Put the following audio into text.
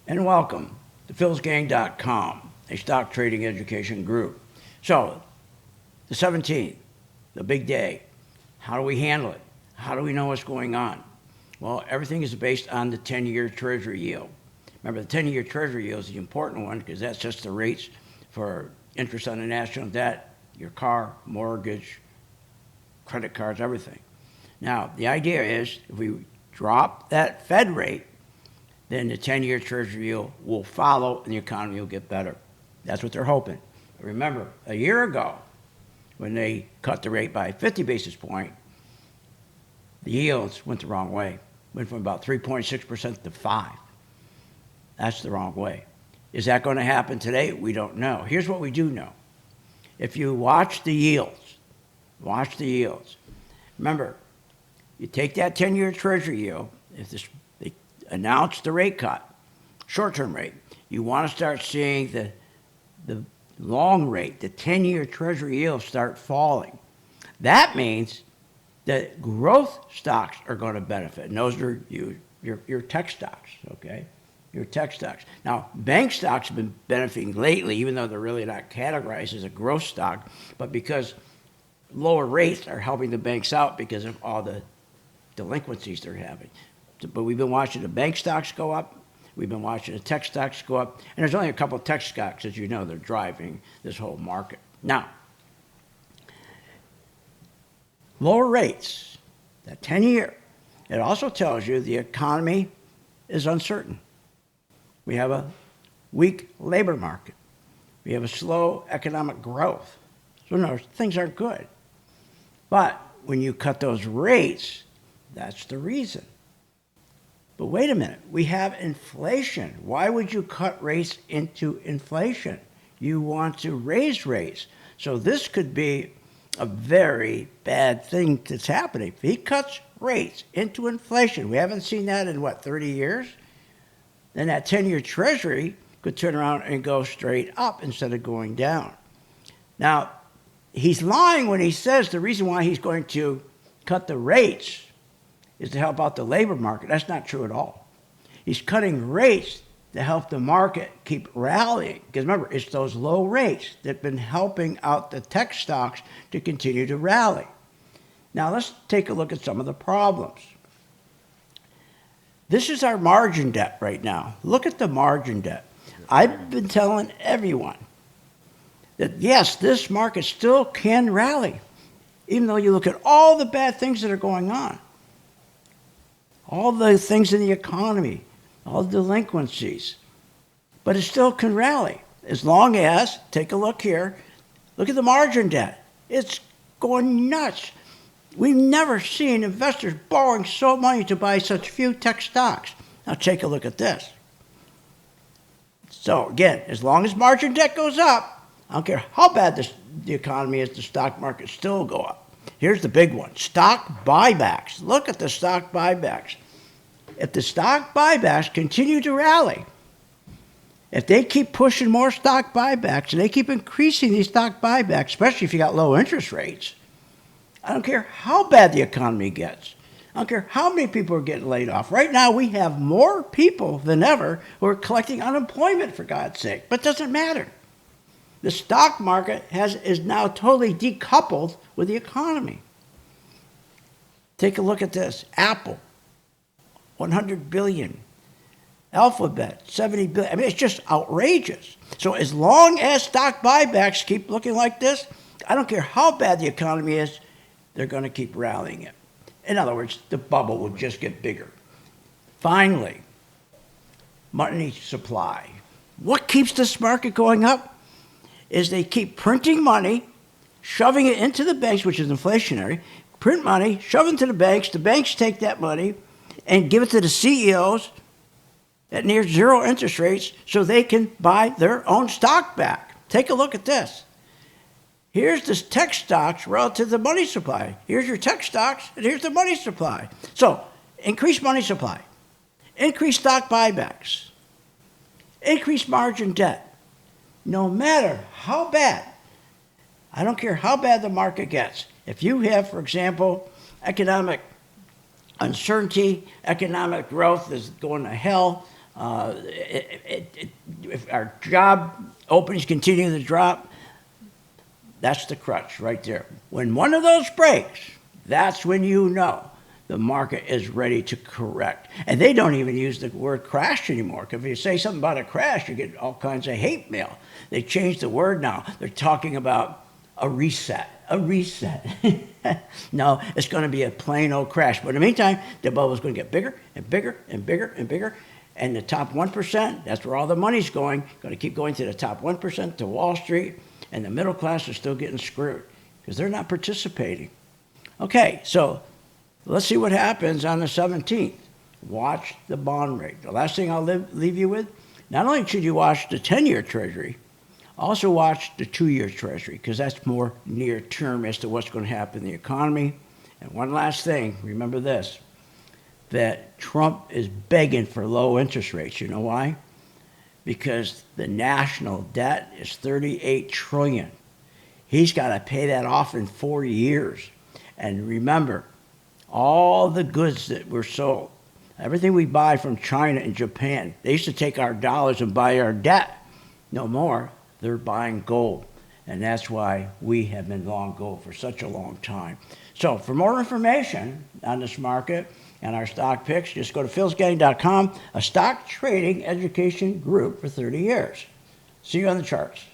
And welcome to philsgang.com, a stock trading education group. So, the 17th, the big day. How do we handle it? How do we know what's going on? Well, everything is based on the 10-year Treasury yield. Remember, the 10-year Treasury yield is the important one because that sets the rates for interest on the national debt, your car, mortgage, credit cards, everything. Now, the idea is if we drop that Fed rate, then the 10-year Treasury yield will follow and the economy will get better. That's what they're hoping. Remember, a year ago, when they cut the rate by 50 basis points, the yields went the wrong way. Went from about 3.6% to 5%. That's the wrong way. Is that going to happen today? We don't know. Here's what we do know. If you watch the yields, remember, you take that 10-year Treasury yield, if they announce the rate cut, short-term rate, you want to start seeing the long rate, the 10-year Treasury yield start falling. That means that growth stocks are going to benefit, and those are your tech stocks, okay? Your tech stocks. Now, bank stocks have been benefiting lately, even though they're really not categorized as a growth stock, but because lower rates are helping the banks out because of all the delinquencies they're having. But we've been watching the bank stocks go up. We've been watching the tech stocks go up. And there's only a couple of tech stocks, as you know, that are driving this whole market. Now, lower rates, that 10-year, it also tells you the economy is uncertain. We have a weak labor market. We have a slow economic growth. So no, things aren't good. But when you cut those rates, that's the reason. But wait a minute, we have inflation. Why would you cut rates into inflation? You want to raise rates. So this could be a very bad thing that's happening. If he cuts rates into inflation, we haven't seen that in, 30 years? Then that 10-year Treasury could turn around and go straight up instead of going down. Now, he's lying when he says the reason why he's going to cut the rates is to help out the labor market. That's not true at all. He's cutting rates to help the market keep rallying. Because remember, it's those low rates that have been helping out the tech stocks to continue to rally. Now, let's take a look at some of the problems. This is our margin debt right now. Look at the margin debt. I've been telling everyone that, yes, this market still can rally, even though you look at all the bad things that are going on, all the things in the economy, all the delinquencies. But it still can rally as long as, take a look here, look at the margin debt. It's going nuts. We've never seen investors borrowing so money to buy such few tech stocks. Now take a look at this. So again, as long as margin debt goes up, I don't care how bad the economy is, the stock market still go up. Here's the big one, stock buybacks. Look at the stock buybacks. If the stock buybacks continue to rally, if they keep pushing more stock buybacks and they keep increasing these stock buybacks, especially if you got low interest rates, I don't care how bad the economy gets. I don't care how many people are getting laid off. Right now, we have more people than ever who are collecting unemployment, for God's sake. But it doesn't matter. The stock market is now totally decoupled with the economy. Take a look at this. Apple, $100 billion. Alphabet, $70 billion. I mean, it's just outrageous. So as long as stock buybacks keep looking like this, I don't care how bad the economy is, they're going to keep rallying it. In other words, the bubble will just get bigger. Finally, money supply. What keeps this market going up is they keep printing money, shoving it into the banks, which is inflationary, print money, shove it into the banks take that money and give it to the CEOs at near zero interest rates so they can buy their own stock back. Take a look at this. Here's the tech stocks relative to the money supply. Here's your tech stocks, and here's the money supply. So, increase money supply, increase stock buybacks, increase margin debt. No matter how bad, I don't care how bad the market gets. If you have, for example, economic uncertainty, economic growth is going to hell, If our job openings continue to drop, that's the crutch right there. When one of those breaks, that's when you know the market is ready to correct. And they don't even use the word crash anymore. Because if you say something about a crash, you get all kinds of hate mail. They changed the word now. They're talking about a reset. A reset. No, it's going to be a plain old crash. But in the meantime, the bubble's going to get bigger and bigger and bigger and bigger. And the top 1%, that's where all the money's going to keep going to the top 1%, to Wall Street. And the middle class is still getting screwed because they're not participating. Okay, so let's see what happens on the 17th. Watch the bond rate. The last thing I'll leave you with, not only should you watch the 10-year Treasury, also watch the 2-year Treasury, because that's more near term as to what's going to happen in the economy. And one last thing, remember this, that Trump is begging for low interest rates. You know why? Because the national debt is $38 trillion. He's got to pay that off in 4 years. And remember, all the goods that were sold, everything we buy from China and Japan, they used to take our dollars and buy our debt. No more. They're buying gold. And that's why we have been long gold for such a long time. So for more information on this market and our stock picks, just go to philsgang.com, a stock trading education group for 30 years. See you on the charts.